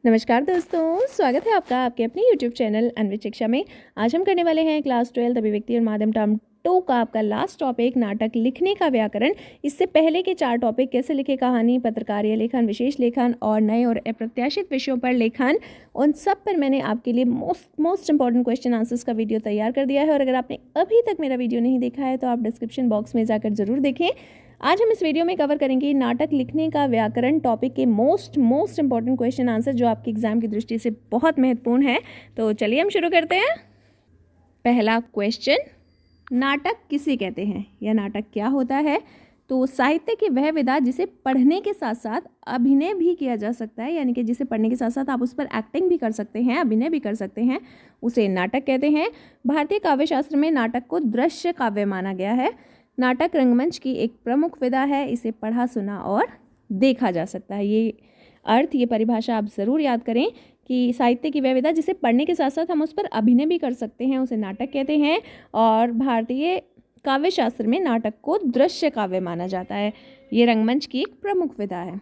नमस्कार दोस्तों, स्वागत है आपका आपके अपने YouTube चैनल अन्वित शिक्षा में। आज हम करने वाले हैं क्लास 12 अभिव्यक्ति और माध्यम टर्म 2 का आपका लास्ट टॉपिक नाटक लिखने का व्याकरण। इससे पहले के 4 टॉपिक कैसे लिखे कहानी, पत्रकारीय लेखन, विशेष लेखन और नए और अप्रत्याशित विषयों पर लेखन, उन सब पर मैंने आपके लिए मोस्ट इंपॉर्टेंट क्वेश्चन आंसर्स का वीडियो तैयार कर दिया है। और अगर आपने अभी तक मेरा वीडियो नहीं देखा है तो आप डिस्क्रिप्शन बॉक्स में जाकर जरूर देखें। आज हम इस वीडियो में कवर करेंगे नाटक लिखने का व्याकरण टॉपिक के मोस्ट इंपॉर्टेंट क्वेश्चन आंसर जो आपके एग्जाम की दृष्टि से बहुत महत्वपूर्ण है। तो चलिए हम शुरू करते हैं। पहला क्वेश्चन, नाटक किसे कहते हैं या नाटक क्या होता है? तो साहित्य की वह विधा जिसे पढ़ने के साथ साथ अभिनय भी किया जा सकता है, यानी कि जिसे पढ़ने के साथ साथ आप उस पर एक्टिंग भी कर सकते हैं, अभिनय भी कर सकते हैं, उसे नाटक कहते हैं। भारतीय काव्यशास्त्र में नाटक को दृश्य काव्य माना गया है। नाटक रंगमंच की एक प्रमुख विधा है, इसे पढ़ा सुना और देखा जा सकता है। ये परिभाषा आप ज़रूर याद करें कि साहित्य की वह विधा जिसे पढ़ने के साथ साथ हम उस पर अभिनय भी कर सकते हैं, उसे नाटक कहते हैं। और भारतीय काव्यशास्त्र में नाटक को दृश्य काव्य माना जाता है। ये रंगमंच की एक प्रमुख विधा है।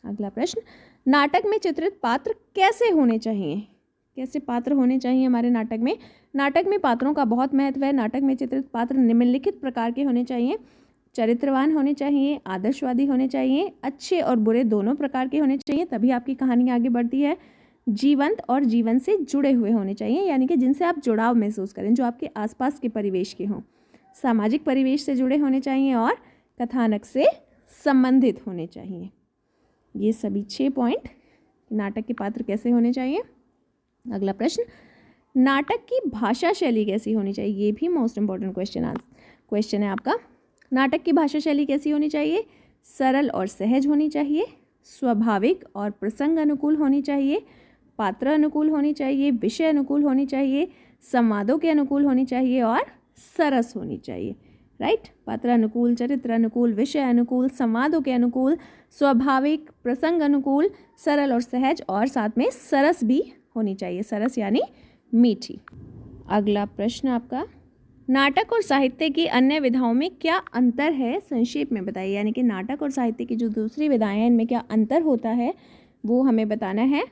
अगला प्रश्न, नाटक में चित्रित पात्र कैसे होने चाहिए? कैसे पात्र होने चाहिए हमारे नाटक में? नाटक में पात्रों का बहुत महत्व है। नाटक में चित्रित पात्र निम्नलिखित प्रकार के होने चाहिए। चरित्रवान होने चाहिए, आदर्शवादी होने चाहिए, अच्छे और बुरे दोनों प्रकार के होने चाहिए, तभी आपकी कहानी आगे बढ़ती है। जीवंत और जीवन से जुड़े हुए होने चाहिए, यानी कि जिनसे आप जुड़ाव महसूस करें, जो आपके आसपास के परिवेश के हों। सामाजिक परिवेश से जुड़े होने चाहिए और कथानक से संबंधित होने चाहिए। ये सभी 6 पॉइंट नाटक के पात्र कैसे होने चाहिए। अगला प्रश्न, नाटक की भाषा शैली कैसी होनी चाहिए? ये भी मोस्ट इंपॉर्टेंट क्वेश्चन है आपका। नाटक की भाषा शैली कैसी होनी चाहिए? सरल और सहज होनी चाहिए, स्वाभाविक और प्रसंग अनुकूल होनी चाहिए, पात्र अनुकूल होनी चाहिए, विषय अनुकूल होनी चाहिए, संवादों के अनुकूल होनी चाहिए और सरस होनी चाहिए। राइट, पात्र अनुकूल, चरित्र अनुकूल, विषय अनुकूल, संवादों के अनुकूल, स्वाभाविक, प्रसंग अनुकूल, सरल और सहज, और साथ में सरस भी होनी चाहिए। सरस यानी मीठी। अगला प्रश्न आपका, नाटक और साहित्य की अन्य विधाओं में क्या अंतर है? संक्षेप में बताइए, यानी कि नाटक और साहित्य की जो दूसरी विधाएं हैं इनमें क्या अंतर होता है वो हमें बताना है।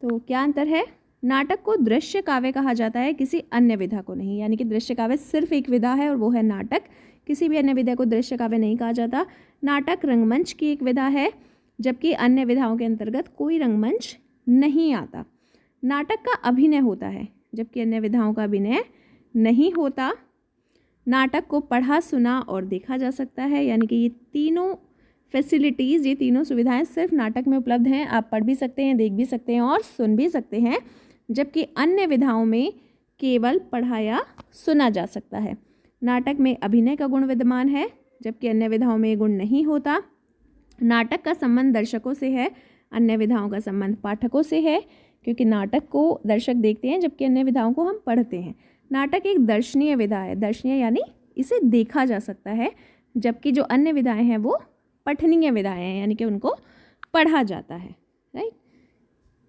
तो क्या अंतर है? नाटक को दृश्य काव्य कहा जाता है, किसी अन्य विधा को नहीं, यानी कि दृश्य काव्य सिर्फ एक विधा है और वो है नाटक। किसी भी अन्य विधा को दृश्य काव्य नहीं कहा जाता। नाटक रंगमंच की एक विधा है, जबकि अन्य विधाओं के अंतर्गत कोई रंगमंच नहीं आता। नाटक का अभिनय होता है, जबकि अन्य विधाओं का अभिनय नहीं होता। नाटक को पढ़ा सुना और देखा जा सकता है, यानी कि ये तीनों फैसिलिटीज़, ये तीनों सुविधाएं सिर्फ नाटक में उपलब्ध हैं। आप पढ़ भी सकते हैं, देख भी सकते हैं और सुन भी सकते हैं, जबकि अन्य विधाओं में केवल पढ़ा या सुना जा सकता है। नाटक में अभिनय का गुण विद्यमान है, जबकि अन्य विधाओं में ये गुण नहीं होता। नाटक का संबंध दर्शकों से है, अन्य विधाओं का संबंध पाठकों से है, क्योंकि नाटक को दर्शक देखते हैं जबकि अन्य विधाओं को हम पढ़ते हैं। नाटक एक दर्शनीय विधा है, दर्शनीय यानी इसे देखा जा सकता है, जबकि जो अन्य विधाएं हैं वो पठनीय विधाएं हैं, यानी कि उनको पढ़ा जाता है। राइट,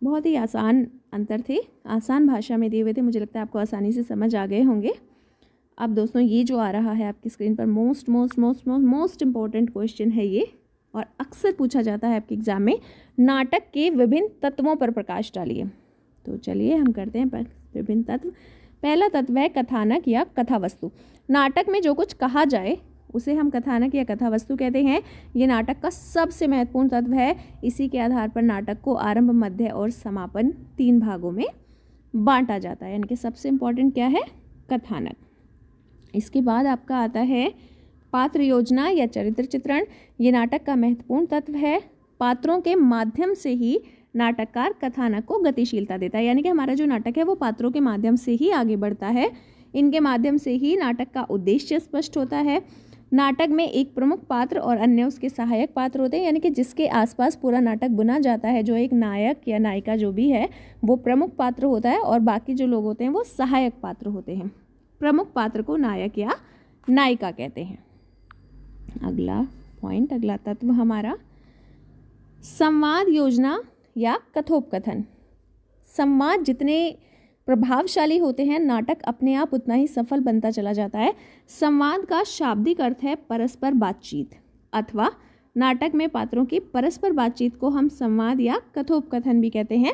बहुत ही आसान अंतर थे, आसान भाषा में दिए हुए थे, मुझे लगता है आपको आसानी से समझ आ गए होंगे। अब दोस्तों, ये जो आ रहा है आपकी स्क्रीन पर मोस्ट इम्पॉर्टेंट क्वेश्चन है ये, और अक्सर पूछा जाता है आपके एग्जाम में। नाटक के विभिन्न तत्वों पर प्रकाश डालिए। तो चलिए हम करते हैं विभिन्न तत्व। पहला तत्व है कथानक या कथावस्तु। नाटक में जो कुछ कहा जाए उसे हम कथानक या कथावस्तु कहते हैं। ये नाटक का सबसे महत्वपूर्ण तत्व है। इसी के आधार पर नाटक को आरंभ, मध्य और समापन 3 भागों में बांटा जाता है, यानी कि सबसे इम्पॉर्टेंट क्या है? कथानक। इसके बाद आपका आता है पात्र योजना या चरित्र चित्रण। ये नाटक का महत्वपूर्ण तत्व है। पात्रों के माध्यम से ही नाटककार कथानक को गतिशीलता देता है, यानी कि हमारा जो नाटक है वो पात्रों के माध्यम से ही आगे बढ़ता है। इनके माध्यम से ही नाटक का उद्देश्य स्पष्ट होता है। नाटक में एक प्रमुख पात्र और अन्य उसके सहायक पात्र होते हैं, यानी कि जिसके आसपास पूरा नाटक बुना जाता है। जो एक नायक या नायिका जो भी है वो प्रमुख पात्र होता है और बाकी जो लोग होते हैं वो सहायक पात्र होते हैं। प्रमुख पात्र को नायक या नायिका कहते हैं। अगला पॉइंट, अगला तत्व हमारा संवाद योजना या कथोपकथन। संवाद जितने प्रभावशाली होते हैं, नाटक अपने आप उतना ही सफल बनता चला जाता है। संवाद का शाब्दिक अर्थ है परस्पर बातचीत अथवा नाटक में पात्रों की परस्पर बातचीत को हम संवाद या कथोपकथन भी कहते हैं।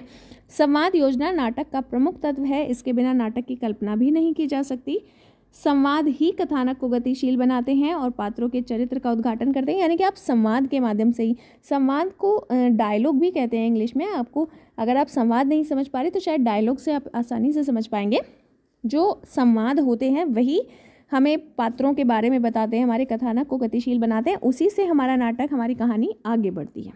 संवाद योजना नाटक का प्रमुख तत्व है, इसके बिना नाटक की कल्पना भी नहीं की जा सकती। संवाद ही कथानक को गतिशील बनाते हैं और पात्रों के चरित्र का उद्घाटन करते हैं, यानी कि आप संवाद के माध्यम से ही, संवाद को डायलॉग भी कहते हैं इंग्लिश में। आपको अगर आप संवाद नहीं समझ पा रहे तो शायद डायलॉग से आप आसानी से समझ पाएंगे। जो संवाद होते हैं वही हमें पात्रों के बारे में बताते हैं, हमारे कथानक को गतिशील बनाते हैं, उसी से हमारा नाटक, हमारी कहानी आगे बढ़ती है।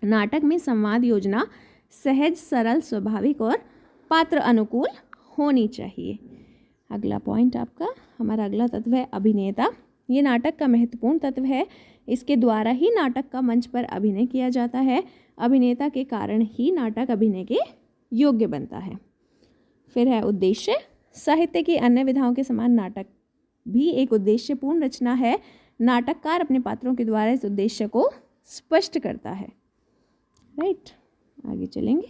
नाटक में संवाद योजना सहज, सरल, स्वाभाविक और पात्र अनुकूल होनी चाहिए। अगला पॉइंट आपका, हमारा अगला तत्व है अभिनेता। ये नाटक का महत्वपूर्ण तत्व है, इसके द्वारा ही नाटक का मंच पर अभिनय किया जाता है। अभिनेता के कारण ही नाटक अभिनय के योग्य बनता है। फिर है उद्देश्य। साहित्य की अन्य विधाओं के समान नाटक भी एक उद्देश्यपूर्ण रचना है। नाटककार अपने पात्रों के द्वारा इस उद्देश्य को स्पष्ट करता है। राइट, आगे चलेंगे।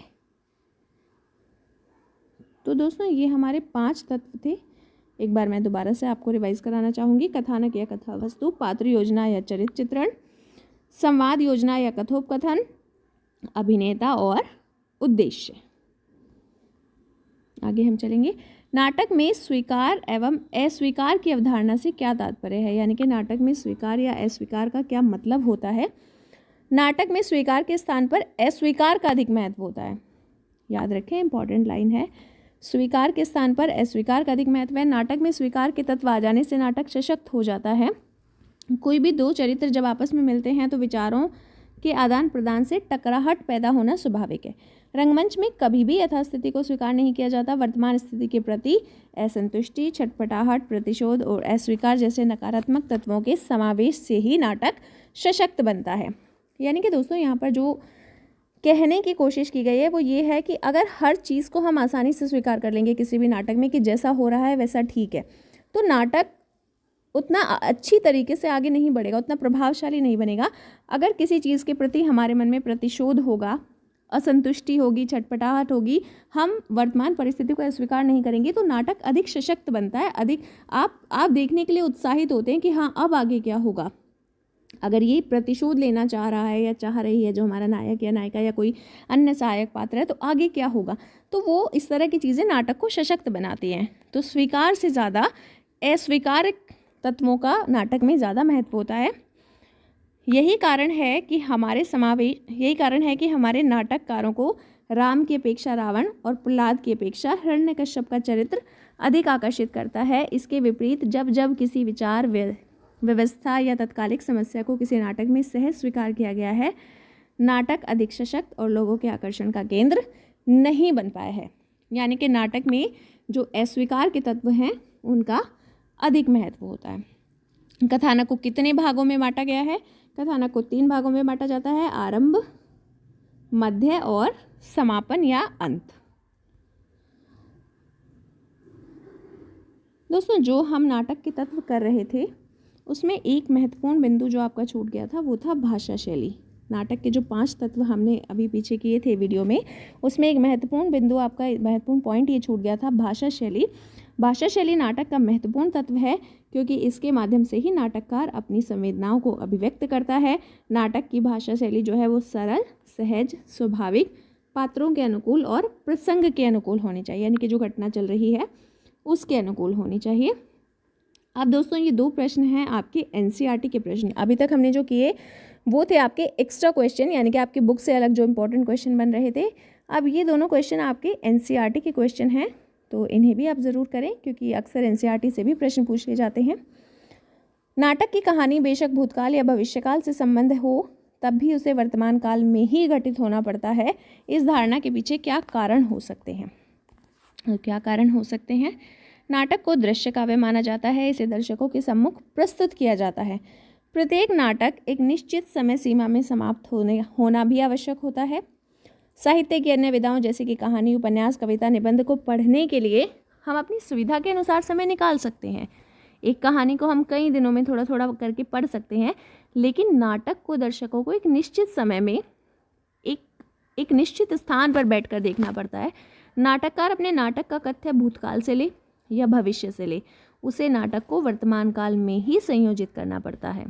तो दोस्तों ये हमारे 5 तत्व थे। एक बार मैं दोबारा से आपको रिवाइज कराना चाहूँगी। कथानक या कथा वस्तु, पात्र योजना या चरित्र चित्रण, संवाद योजना या कथोपकथन, अभिनेता और उद्देश्य। आगे हम चलेंगे। नाटक में स्वीकार एवं अस्वीकार की अवधारणा से क्या तात्पर्य है, यानी कि नाटक में स्वीकार या अस्वीकार का क्या मतलब होता है। नाटक में स्वीकार के स्थान पर अस्वीकार का अधिक महत्व होता है। याद रखें, इंपॉर्टेंट लाइन है, स्वीकार के स्थान पर अस्वीकार का अधिक महत्व है। नाटक में स्वीकार के तत्व आ जाने से नाटक सशक्त हो जाता है। कोई भी दो चरित्र जब आपस में मिलते हैं तो विचारों के आदान प्रदान से टकराहट पैदा होना स्वाभाविक है। रंगमंच में कभी भी यथास्थिति को स्वीकार नहीं किया जाता। वर्तमान स्थिति के प्रति असंतुष्टि, छटपटाहट, प्रतिशोध और अस्वीकार जैसे नकारात्मक तत्वों के समावेश से ही नाटक सशक्त बनता है। यानी कि दोस्तों यहाँ पर जो कहने की कोशिश की गई है वो ये है कि अगर हर चीज़ को हम आसानी से स्वीकार कर लेंगे किसी भी नाटक में कि जैसा हो रहा है वैसा ठीक है, तो नाटक उतना अच्छी तरीके से आगे नहीं बढ़ेगा, उतना प्रभावशाली नहीं बनेगा। अगर किसी चीज़ के प्रति हमारे मन में प्रतिशोध होगा, असंतुष्टि होगी, छटपटाहट होगी, हम वर्तमान परिस्थिति को अस्वीकार नहीं करेंगे, तो नाटक अधिक सशक्त बनता है। अधिक आप देखने के लिए उत्साहित होते हैं कि हाँ अब आगे क्या होगा। अगर ये प्रतिशोध लेना चाह रहा है या चाह रही है जो हमारा नायक या नायिका या कोई अन्य सहायक पात्र है, तो आगे क्या होगा, तो वो इस तरह की चीज़ें नाटक को सशक्त बनाती हैं। तो स्वीकार से ज़्यादा अस्वीकार तत्वों का नाटक में ज़्यादा महत्व होता है। यही कारण है कि हमारे नाटककारों को राम की अपेक्षा रावण और प्रहलाद की अपेक्षा हिरण्यकश्यप का चरित्र अधिक आकर्षित करता है। इसके विपरीत जब जब किसी विचार, व्यवस्था या तत्कालिक समस्या को किसी नाटक में सहज स्वीकार किया गया है, नाटक अधिक सशक्त और लोगों के आकर्षण का केंद्र नहीं बन पाया है। यानी कि नाटक में जो अस्वीकार के तत्व हैं उनका अधिक महत्व होता है। कथानक को कितने भागों में बांटा गया है? कथानक को 3 भागों में बांटा जाता है, आरंभ, मध्य और समापन या अंत। दोस्तों जो हम नाटक के तत्व कर रहे थे उसमें एक महत्वपूर्ण बिंदु जो आपका छूट गया था वो था भाषा शैली। नाटक के जो 5 तत्व हमने अभी पीछे किए थे वीडियो में, उसमें एक महत्वपूर्ण बिंदु, आपका महत्वपूर्ण पॉइंट ये छूट गया था, भाषा शैली। भाषा शैली नाटक का महत्वपूर्ण तत्व है क्योंकि इसके माध्यम से ही नाटककार अपनी संवेदनाओं को अभिव्यक्त करता है। नाटक की भाषा शैली जो है वो सरल, सहज, स्वाभाविक, पात्रों के अनुकूल और प्रसंग के अनुकूल होनी चाहिए, यानी कि जो घटना चल रही है उसके अनुकूल होनी चाहिए। अब दोस्तों ये 2 प्रश्न हैं आपके एनसीईआरटी के प्रश्न। अभी तक हमने जो किए वो थे आपके एक्स्ट्रा क्वेश्चन, यानी कि आपकी बुक से अलग जो इंपॉर्टेंट क्वेश्चन बन रहे थे। अब ये दोनों क्वेश्चन आपके एनसीईआरटी के क्वेश्चन हैं, तो इन्हें भी आप ज़रूर करें क्योंकि अक्सर एनसीईआरटी से भी प्रश्न पूछ लिए जाते हैं। नाटक की कहानी बेशक भूतकाल या भविष्यकाल से संबंध हो तब भी उसे वर्तमान काल में ही घटित होना पड़ता है। इस धारणा के पीछे क्या कारण हो सकते हैं? क्या कारण हो सकते हैं? नाटक को दृश्य काव्य माना जाता है, इसे दर्शकों के सम्मुख प्रस्तुत किया जाता है। प्रत्येक नाटक एक निश्चित समय सीमा में समाप्त होना भी आवश्यक होता है। साहित्य की अन्य विधाओं जैसे कि कहानी, उपन्यास, कविता, निबंध को पढ़ने के लिए हम अपनी सुविधा के अनुसार समय निकाल सकते हैं। एक कहानी को हम कई दिनों में थोड़ा थोड़ा करके पढ़ सकते हैं, लेकिन नाटक को दर्शकों को एक निश्चित समय में एक निश्चित स्थान पर बैठकर देखना पड़ता है। नाटककार अपने नाटक का कथ्य भूतकाल से ले या भविष्य से ले, उसे नाटक को वर्तमान काल में ही संयोजित करना पड़ता है।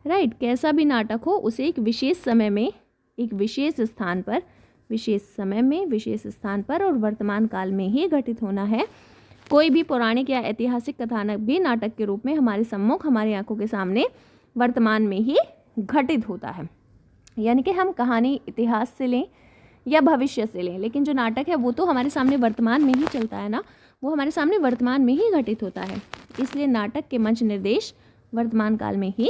राइट। कैसा भी नाटक हो उसे एक विशेष समय में, एक विशेष स्थान पर, विशेष समय में, विशेष स्थान पर और वर्तमान काल में ही घटित होना है। कोई भी पौराणिक या ऐतिहासिक कथानक भी नाटक के रूप में हमारे सम्मुख, हमारी आंखों के सामने वर्तमान में ही घटित होता है। यानी कि हम कहानी इतिहास से लें या भविष्य से लें, लेकिन जो नाटक है वो तो हमारे सामने वर्तमान में ही चलता है ना, वो हमारे सामने वर्तमान में ही घटित होता है। इसलिए नाटक के मंच निर्देश वर्तमान काल में ही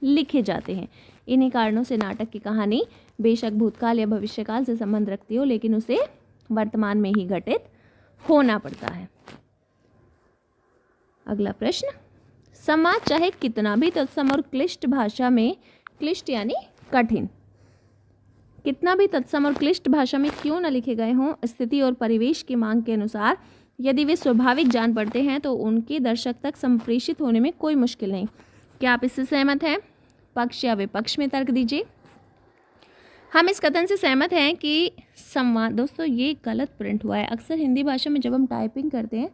लिखे जाते हैं। इन्हीं कारणों से नाटक की कहानी बेशक भूतकाल या भविष्यकाल से संबंध रखती हो, लेकिन उसे वर्तमान में ही घटित होना पड़ता है। अगला प्रश्न, समाज चाहे कितना भी तत्सम और क्लिष्ट भाषा में, क्लिष्ट यानी कठिन, कितना भी तत्सम और क्लिष्ट भाषा में क्यों न लिखे गए हों, स्थिति और परिवेश की मांग के अनुसार यदि वे स्वाभाविक जान पड़ते हैं तो उनके दर्शक तक संप्रेषित होने में कोई मुश्किल नहीं। क्या आप इससे सहमत हैं? पक्ष या विपक्ष में तर्क दीजिए। हम इस कथन से सहमत हैं कि संवाद, दोस्तों ये गलत प्रिंट हुआ है। अक्सर हिंदी भाषा में जब हम टाइपिंग करते हैं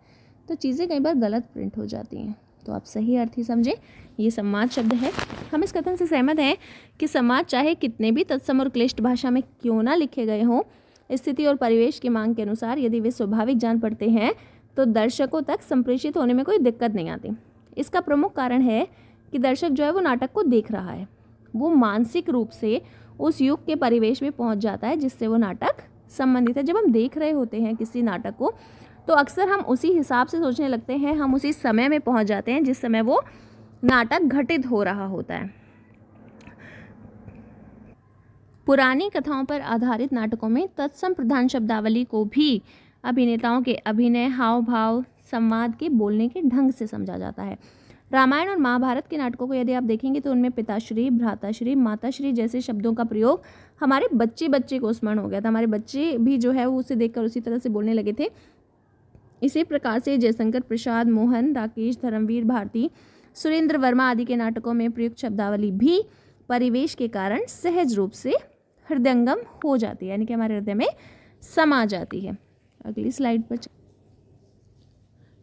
तो चीज़ें कई बार गलत प्रिंट हो जाती हैं, तो आप सही अर्थ ही समझें। ये संवाद शब्द है। हम इस कथन से सहमत हैं कि समाज चाहे कितने भी तत्सम और क्लिष्ट भाषा में क्यों ना लिखे गए हों, स्थिति और परिवेश की मांग के अनुसार यदि वे स्वाभाविक जान पड़ते हैं तो दर्शकों तक संप्रेषित होने में कोई दिक्कत नहीं आती। इसका प्रमुख कारण है कि दर्शक जो है वो नाटक को देख रहा है, वो मानसिक रूप से उस युग के परिवेश में पहुंच जाता है जिससे वो नाटक संबंधित है। जब हम देख रहे होते हैं किसी नाटक को तो अक्सर हम उसी हिसाब से सोचने लगते हैं, हम उसी समय में पहुंच जाते हैं जिस समय वो नाटक घटित हो रहा होता है। पुरानी कथाओं पर आधारित नाटकों में तत्सम प्रधान शब्दावली को भी अभिनेताओं के अभिनय, हाव भाव, संवाद के बोलने के ढंग से समझा जाता है। रामायण और महाभारत के नाटकों को यदि आप देखेंगे तो उनमें पिताश्री, भ्राताश्री, माताश्री जैसे शब्दों का प्रयोग हमारे बच्चे को स्मरण हो गया था। हमारे बच्चे भी जो है वो उसे देखकर उसी तरह से बोलने लगे थे। इसी प्रकार से जयशंकर प्रसाद, मोहन, राकेश, धर्मवीर भारती, सुरेंद्र वर्मा आदि के नाटकों में प्रयुक्त शब्दावली भी परिवेश के कारण सहज रूप से हृदयंगम हो जाती है, यानी कि हमारे हृदय में समा जाती है। अगली स्लाइड पर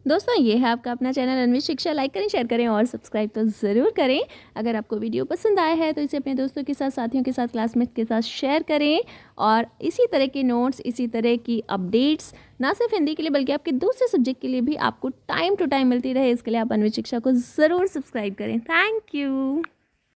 दोस्तों, ये है आपका अपना चैनल अन्वित शिक्षा। लाइक करें, शेयर करें और सब्सक्राइब तो ज़रूर करें। अगर आपको वीडियो पसंद आया है तो इसे अपने दोस्तों के साथ, साथियों के साथ, क्लासमेट के साथ शेयर करें। और इसी तरह के नोट्स, इसी तरह की अपडेट्स ना सिर्फ हिंदी के लिए बल्कि आपके दूसरे सब्जेक्ट के लिए भी आपको टाइम टू टाइम मिलती रहे, इसके लिए आप अन्वित शिक्षा को ज़रूर सब्सक्राइब करें। Thank you.